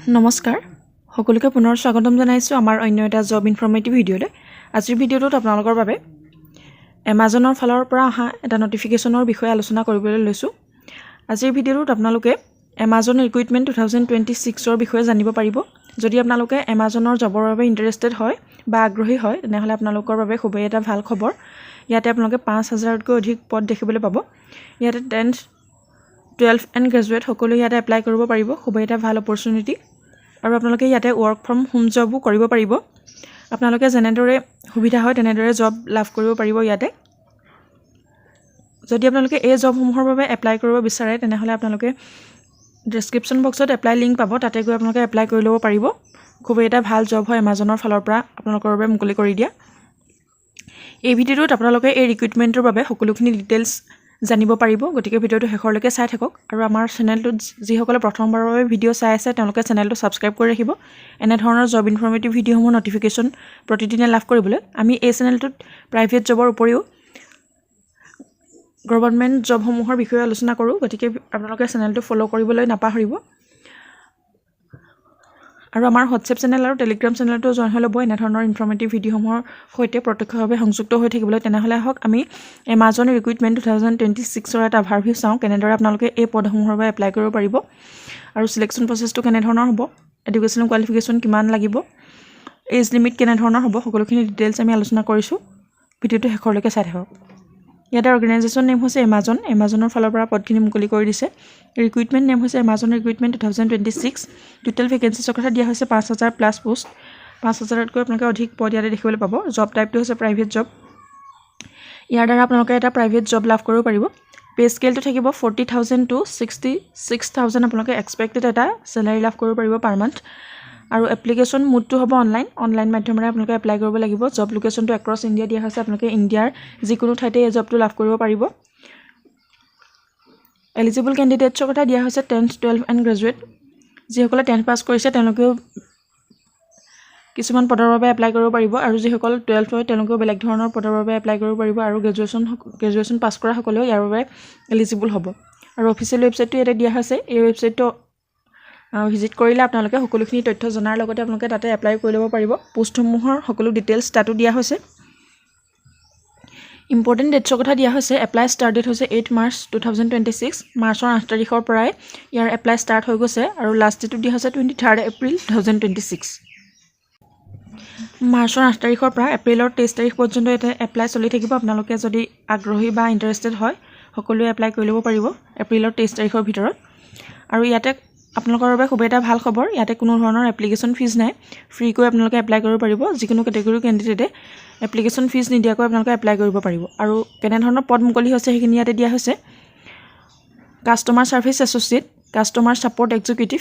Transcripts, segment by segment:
নমস্কাৰ সকলোকে পুনৰ স্বাগতম জনাইছো আমাৰ অন্য এটা জব ইনফৰমেটিভ ভিডিঅ'লৈ। আজিৰ ভিডিঅ'টোত আপোনালোকৰ বাবে এমাজনৰ ফালৰ পৰা অহা এটা নটিফিকেশ্যনৰ বিষয়ে আলোচনা কৰিবলৈ লৈছোঁ। আজিৰ ভিডিঅ'টোত আপোনালোকে এমাজন ৰিক্ৰুইটমেণ্ট 2026ৰ বিষয়ে জানিব পাৰিব। যদি আপোনালোকে এমাজনৰ জবৰ বাবে ইণ্টাৰেষ্টেড হয় বা আগ্ৰহী হয় তেনেহ'লে আপোনালোকৰ বাবে খুবেই এটা ভাল খবৰ। ইয়াতে আপোনালোকে 5000তকৈ অধিক পদ দেখিবলৈ পাব। ইয়াতে 10th 12th এণ্ড গ্ৰেজুৱেট সকলো ইয়াতে এপ্লাই কৰিব পাৰিব। খুবেই এটা ভাল অপৰচুনিটি আৰু আপোনালোকে ইয়াতে ৱৰ্ক ফ্ৰম হোম জবো কৰিব পাৰিব। আপোনালোকে যেনেদৰে সুবিধা হয় তেনেদৰে জব লাভ কৰিব পাৰিব ইয়াতে। যদি আপোনালোকে এই জবসমূহৰ বাবে এপ্লাই কৰিব বিচাৰে তেনেহ'লে আপোনালোকে ডেছক্ৰিপশ্যন বক্সত এপ্লাই লিংক পাব, তাতে গৈ আপোনালোকে এপ্লাই কৰি ল'ব পাৰিব। খুবেই এটা ভাল জব হয় এমাজনৰ ফালৰ পৰা আপোনালোকৰ বাবে মুকলি কৰি দিয়া। এই ভিডিঅ'টোত আপোনালোকে এই ৰিক্ৰুইটমেণ্টৰ বাবে সকলোখিনি ডিটেইলছ জানিব পাৰিব, গতিকে ভিডিঅ'টো শেষলৈকে চাই থাকক। আৰু আমাৰ চেনেলটোত যিসকলে প্ৰথমবাৰৰ বাবে ভিডিঅ' চাই আছে তেওঁলোকে চেনেলটো ছাবস্ক্ৰাইব কৰি ৰাখিব। এনেধৰণৰ জব ইনফৰমেটিভ ভিডিঅ'সমূহ নটিফিকেশ্যন প্ৰতিদিনে লাভ কৰিবলৈ। আমি এই চেনেলটোত প্ৰাইভেট জবৰ উপৰিও গভৰ্ণমেণ্ট জবসমূহৰ বিষয়ে আলোচনা কৰোঁ, গতিকে আপোনালোকে চেনেলটো ফ'ল' কৰিবলৈ নাপাহৰিব। আৰু আমাৰ হোৱাটছএপ চেনেল আৰু টেলিগ্ৰাম চেনেলটো জইন হৈ ল'ব এনেধৰণৰ ইনফৰমেটিভ ভিডিঅ'সমূহৰ সৈতে প্ৰত্যক্ষভাৱে সংযুক্ত হৈ থাকিবলৈ। তেনেহ'লে আহক আমি এমাজন ৰিক্ৰুইটমেণ্ট 2026ৰ এটা অভাৰভিউ চাওঁ, কেনেদৰে আপোনালোকে এই পদসমূহৰ বাবে এপ্লাই কৰিব পাৰিব আৰু চিলেকশ্যন প্ৰচেছটো কেনেধৰণৰ হ'ব, এডুকেশ্যনেল কোৱালিফিকেশ্যন কিমান লাগিব, এজ লিমিট কেনেধৰণৰ হ'ব, সকলোখিনি ডিটেইলছ আমি আলোচনা কৰিছোঁ। ভিডিঅ'টো শেষলৈকে চাই থাকক। ইয়াতে অৰ্গেনাইজেশ্যন নেম হৈছে এমাজন। এমাজনৰ ফালৰ পৰা পদখিনি মুকলি কৰি দিছে। ৰিক্ৰুইটমেণ্ট নেম হৈছে এমাজন ৰিক্ৰুইটমেণ্ট 2026। টোটেল ভেকেঞ্চিছৰ কথা দিয়া হৈছে 5000+ পোষ্ট। 5000তকৈ আপোনালোকে অধিক পদ ইয়াতে দেখিবলৈ পাব। জব টাইপটো হৈছে প্ৰাইভেট জব। ইয়াৰ দ্বাৰা আপোনালোকে এটা প্ৰাইভেট জব লাভ কৰিব পাৰিব। পে' স্কেলটো থাকিব 40,000 to 66,000 আপোনালোকে এক্সপেক্টেড এটা চেলাৰী লাভ কৰিব পাৰিব পাৰ মান্থ। আৰু এপ্লিকেশ্যন মোডটো হ'ব অনলাইন মাধ্যমেৰে আপোনালোকে এপ্লাই কৰিব লাগিব। জব লোকেশ্যনটো এক্ৰছ ইণ্ডিয়া দিয়া হৈছে, আপোনালোকে ইণ্ডিয়াৰ যিকোনো ঠাইতে এই জবটো লাভ কৰিব পাৰিব। এলিজিবল কেণ্ডিডেটছৰ কথা দিয়া হৈছে 10th 12th এণ্ড গ্ৰেজুৱেট। যিসকলে 10th পাছ কৰিছে তেওঁলোকেও কিছুমান পদৰ বাবে এপ্লাই কৰিব পাৰিব, আৰু যিসকল 12th হয় তেওঁলোকেও বেলেগ ধৰণৰ পদৰ বাবে এপ্লাই কৰিব পাৰিব, আৰু গ্ৰেজুৱেশ্যন পাছ কৰা সকলেও ইয়াৰ বাবে এলিজিবল হ'ব। আৰু অফিচিয়েল ৱেবছাইটটো ইয়াতে দিয়া হৈছে। এই ৱেবছাইটটো ভিজিট কৰিলে আপোনালোকে সকলোখিনি তথ্য জনাৰ লগতে আপোনালোকে তাতে এপ্লাই কৰি ল'ব পাৰিব। পোষ্টসমূহৰ সকলো ডিটেইলছ তাতো দিয়া হৈছে। ইম্পৰ্টেণ্ট ডেটছৰ কথা দিয়া হৈছে। এপ্লাই ষ্টাৰ্ট ডেট হৈছে 8 মাৰ্চ 2026। মাৰ্চৰ 8 তাৰিখৰ পৰাই ইয়াৰ এপ্লাই ষ্টাৰ্ট হৈ গৈছে, আৰু লাষ্ট ডেটটো দিয়া হৈছে 23 এপ্ৰিল 2026। মাৰ্চৰ 8 তাৰিখৰ পৰা এপ্ৰিলৰ 23 তাৰিখ পৰ্যন্ত ইয়াতে এপ্লাই চলি থাকিব। আপোনালোকে যদি আগ্ৰহী বা ইণ্টাৰেষ্টেড হয় সকলোৱে এপ্লাই কৰি ল'ব পাৰিব এপ্ৰিলৰ 23 তাৰিখৰ ভিতৰত। আৰু ইয়াতে আপোনালোকৰ বাবে খুবেই এটা ভাল খবৰ, ইয়াতে কোনো ধৰণৰ এপ্লিকেশ্যন ফিজ নাই। ফ্ৰীকৈ আপোনালোকে এপ্লাই কৰিব পাৰিব। যিকোনো কেটেগৰীৰ কেণ্ডিডেটে এপ্লিকেশ্যন ফিজ নিদিয়াকৈ আপোনালোকে এপ্লাই কৰিব পাৰিব। আৰু কেনেধৰণৰ পদ মুকলি হৈছে সেইখিনি ইয়াতে দিয়া হৈছে। Customer service associate, customer support executive,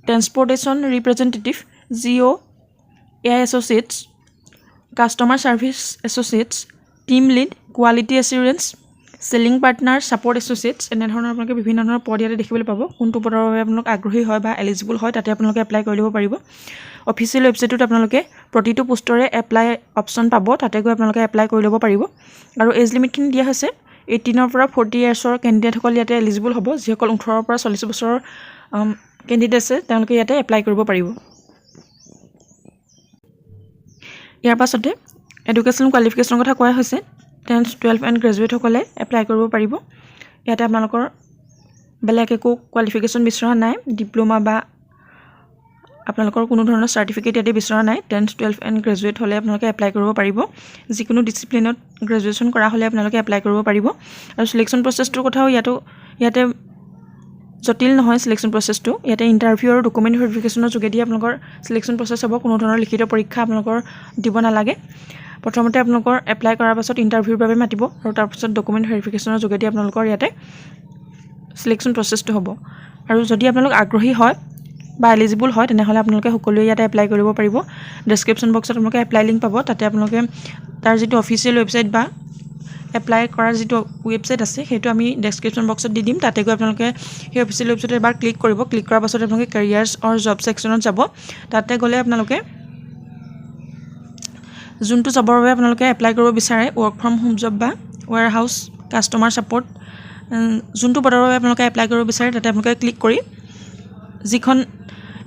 transportation representative, GOAI associates, customer service associates, team lead, quality assurance, selling partner support associates. এনেধৰণৰ আপোনালোকে বিভিন্ন ধৰণৰ পদ ইয়াতে দেখিবলৈ পাব। কোনটো পদৰ বাবে আপোনালোক আগ্ৰহী হয় বা এলিজিবল হয় তাতে আপোনালোকে এপ্লাই কৰি ল'ব পাৰিব। অফিচিয়েল ৱেবছাইটটোত আপোনালোকে প্ৰতিটো পোষ্টৰে এপ্লাই অপশ্যন পাব, তাতে গৈ আপোনালোকে এপ্লাই কৰি ল'ব পাৰিব। আৰু এজ লিমিটখিনি দিয়া হৈছে 18ৰ পৰা 40 ইয়াৰ্ছৰ কেণ্ডিডেটসকল ইয়াতে এলিজিবল হ'ব। যিসকল 18ৰ পৰা 40 বছৰৰ কেণ্ডিডেট আছে তেওঁলোকে ইয়াতে এপ্লাই কৰিব পাৰিব। ইয়াৰ পাছতে এডুকেশ্যন কোৱালিফিকেশ্যনৰ কথা কোৱা হৈছে। 10th 12th এণ্ড গ্ৰেজুৱেটসকলে এপ্লাই কৰিব পাৰিব। ইয়াতে আপোনালোকৰ বেলেগ একো কোৱালিফিকেশ্যন বিচৰা নাই, ডিপ্ল'মা বা আপোনালোকৰ কোনো ধৰণৰ চাৰ্টিফিকেট ইয়াতে বিচৰা নাই। 10th 12th এণ্ড গ্ৰেজুৱেট হ'লে আপোনালোকে এপ্লাই কৰিব পাৰিব। যিকোনো ডিচিপ্লিনত গ্ৰেজুৱেশ্যন কৰা হ'লে আপোনালোকে এপ্লাই কৰিব পাৰিব। আৰু চিলেকশ্যন প্ৰচেছটোৰ কথাও ইয়াতে জটিল নহয়। চিলেকশ্যন প্ৰচেছটো ইয়াতে ইণ্টাৰভিউ আৰু ডকুমেণ্ট ভেৰিফিকেশ্যনৰ যোগেদি আপোনালোকৰ চিলেকশ্যন প্ৰচেছ হ'ব। কোনো ধৰণৰ লিখিত পৰীক্ষা আপোনালোকৰ দিব নালাগে। প্ৰথমতে আপোনালোকৰ এপ্লাই কৰাৰ পাছত ইণ্টাৰভিউৰ বাবে মাতিব, আৰু তাৰপিছত ডকুমেণ্ট ভেৰিফিকেশ্যনৰ যোগেদি আপোনালোকৰ ইয়াতে চিলেকশ্যন প্ৰচেছটো হ'ব। আৰু যদি আপোনালোক আগ্ৰহী হয় বা এলিজিবল হয় তেনেহ'লে আপোনালোকে সকলোৱে ইয়াতে এপ্লাই কৰিব পাৰিব। ডেছক্ৰিপশ্যন বক্সত আপোনালোকে এপ্লাই লিংক পাব, তাতে আপোনালোকে তাৰ যিটো অফিচিয়েল ৱেবছাইট বা এপ্লাই কৰাৰ যিটো ৱেবছাইট আছে সেইটো আমি ডেছক্ৰিপশ্যন বক্সত দি দিম। তাতে গৈ আপোনালোকে সেই অফিচিয়েল ৱেবছাইটত এবাৰ ক্লিক কৰিব। ক্লিক কৰাৰ পাছত আপোনালোকে কেৰিয়াৰ্ছ অৰ জব ছেকশ্যনত যাব। তাতে গ'লে আপোনালোকে যোনটো জবৰ বাবে আপোনালোকে এপ্লাই কৰিব বিচাৰে, ৱৰ্ক ফ্ৰম হোম জব বা ৱেয়াৰ হাউচ কাষ্টমাৰ ছাপৰ্ট, যোনটো পদৰ বাবে আপোনালোকে এপ্লাই কৰিব বিচাৰে তাতে আপোনালোকে ক্লিক কৰি যিখন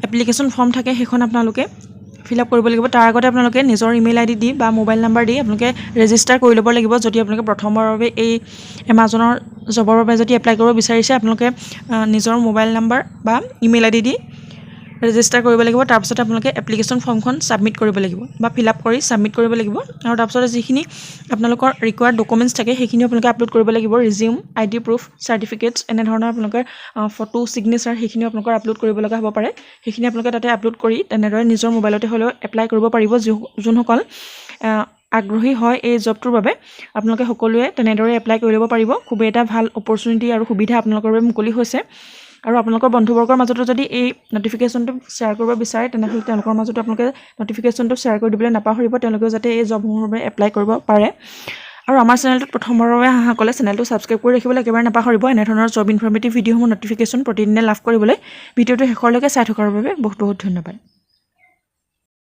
এপ্লিকেশ্যন ফৰ্ম থাকে সেইখন আপোনালোকে ফিল আপ কৰিব লাগিব। তাৰ আগতে আপোনালোকে নিজৰ ইমেইল আইডি দি বা মোবাইল নাম্বাৰ দি আপোনালোকে ৰেজিষ্টাৰ কৰি ল'ব লাগিব। যদি আপোনালোকে প্ৰথমবাৰৰ বাবে এই এমাজনৰ জবৰ বাবে যদি এপ্লাই কৰিব বিচাৰিছে আপোনালোকে নিজৰ মোবাইল নাম্বাৰ বা ইমেইল আইডি দি ৰেজিষ্টাৰ কৰিব লাগিব। তাৰপিছত আপোনালোকে এপ্লিকেশ্যন ফৰ্মখন ছাবমিট কৰিব লাগিব বা ফিল আপ কৰি ছাবমিট কৰিব লাগিব। আৰু তাৰপিছতে যিখিনি আপোনালোকৰ ৰিকুৱাৰ্ড ডকুমেণ্টছ থাকে সেইখিনি আপোনালোকে আপলোড কৰিব লাগিব। ৰিজিউম, আইডি প্ৰুফ, চাৰ্টিফিকেটছ, এনেধৰণৰ আপোনালোকে ফটো, ছিগনেচাৰ সেইখিনিও আপোনালোকৰ আপলোড কৰিব লগা হ'ব পাৰে। সেইখিনি আপোনালোকে তাতে আপলোড কৰি তেনেদৰে নিজৰ মোবাইলতে হ'লেও এপ্লাই কৰিব পাৰিব। যোনসকল আগ্ৰহী হয় এই জবটোৰ বাবে আপোনালোকে সকলোৱে তেনেদৰে এপ্লাই কৰি ল'ব পাৰিব। খুবেই এটা ভাল অপৰচুনিটি আৰু সুবিধা আপোনালোকৰ বাবে মুকলি হৈছে। আৰু আপোনালোকৰ বন্ধুবৰ্গৰ মাজতো যদি এই নটিফিকেশ্যনটো শ্বেয়াৰ কৰিব বিচাৰে তেনেহ'লে তেওঁলোকৰ মাজতো আপোনালোকে নটিফিকেশ্যনটো শ্বেয়াৰ কৰি দিবলৈ নাপাহৰিব, তেওঁলোকেও যাতে এই জবসমূহৰ বাবে এপ্লাই কৰিব পাৰে। আৰু আমাৰ চেনেলটোত প্ৰথমবাৰৰ বাবে অহাসকলে চেনেলটো ছাবস্ক্ৰাইব কৰি ৰাখিবলৈ একেবাৰে নাপাহৰিব। এনেধৰণৰ জব ইনফৰ্মেটিভ ভিডিঅ'সমূহ নটিফিকেশ্যন প্ৰতিদিনে লাভ কৰিবলৈ ভিডিঅ'টো শেষৰলৈকে চাই থকাৰ বাবে বহুত বহুত ধন্যবাদ।